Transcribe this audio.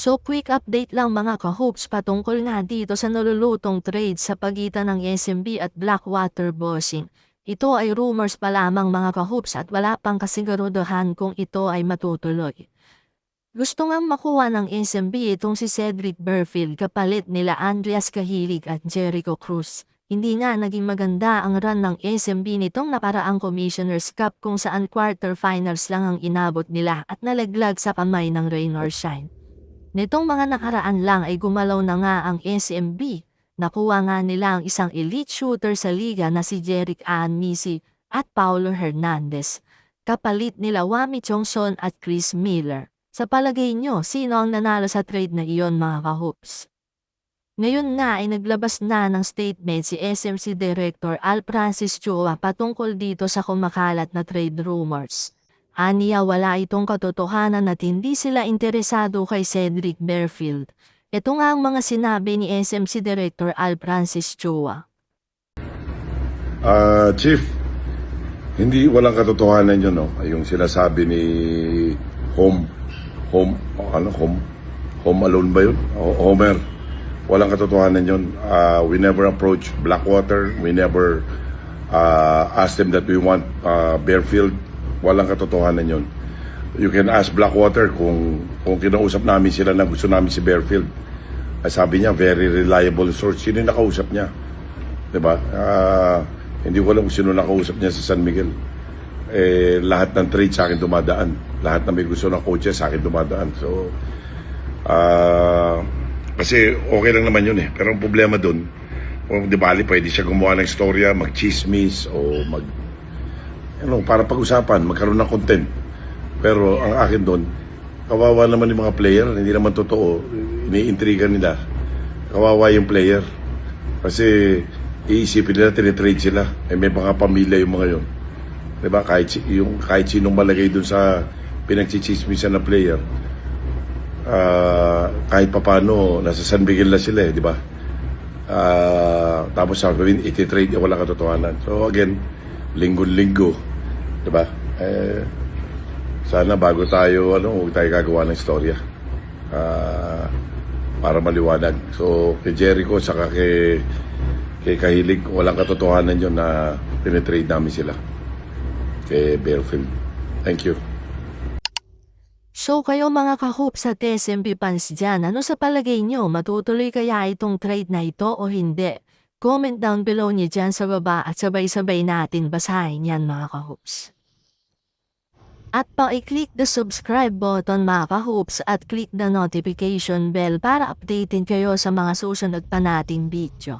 So quick update lang mga ka-hoops patungkol nga dito sa nalulutong trade sa pagitan ng SMB at Blackwater Bossing. Ito ay rumors pa lamang mga ka-hoops at wala pang kasiguruduhan kung ito ay matutuloy. Gusto ngang makuha ng SMB itong si Cedric Burfield kapalit nila Andreas Cahilig at Jericho Cruz. Hindi nga naging maganda ang run ng SMB nitong naparaang Commissioner's Cup kung saan quarterfinals lang ang inabot nila at nalaglag sa kamay ng Rain or Shine. Nitong mga nakaraan lang ay gumalaw na nga ang SMB. Nakuha nga nila ang isang elite shooter sa liga na si Jerick Anmisi at Paulo Hernandez. Kapalit nila Wami Chongson at Chris Miller. Sa palagay nyo, sino ang nanalo sa trade na iyon mga ka-hoops? Ngayon nga ay naglabas na ng statement si SMC Director Al Francis Chua patungkol dito sa kumakalat na trade rumors. Aniya wala itong katotohanan at hindi sila interesado kay Cedric Burfield. Ito nga ang mga sinabi ni SMC Director Al Francis Chua. Chief, hindi walang katotohanan yun, no? Yung sinasabi ni Home Alone ba yun? Homer. Walang katotohanan yun. We never approach Blackwater. We never asked them that we want Burfield. Walang katotohanan yun. You can ask Blackwater kung kinausap namin sila na gusto namin si Burfield. Sabi niya, very reliable source. Sino yung nakausap niya? Diba? Hindi ko alam kung sino nakausap niya sa San Miguel. Lahat ng trade sa akin dumadaan. Lahat na may gusto ng coaches sa akin dumadaan. So, kasi okay lang naman yun eh. Pero ang problema dun, kung di bali, pwede siya gumawa ng istorya, mag-chismis o para pag-usapan, magkaroon ng content. Pero ang akin doon, kawawa naman yung mga player, hindi naman totoo, iniintriga nila. Kawawa yung player. Kasi iisipin nila, tinitrade sila. May mga pamilya yung mga yun. Diba? Kahit sinong malagay doon sa pinagchichismisan na player, kahit papano, nasa San Miguel na sila diba? Tapos sabihin, ititrade, wala katotohanan. So again, linggo-linggo, diba? Sana bago tayo, huwag tayo gagawa ng istorya para maliwanag. So, kay Jericho, saka kay Cahilig, walang katotohanan yun na pinitrade namin sila. Kay Burfield. Thank you. So kayo mga ka-hoops at SMB fans dyan, ano sa palagay nyo? Matutuloy kaya itong trade na ito o hindi? Comment down below nyo dyan sa baba at sabay-sabay natin basahin yan mga ka-hoops. At pa-click the subscribe button mga ka-hoops at click the notification bell para updated kayo sa mga susunod pa nating video.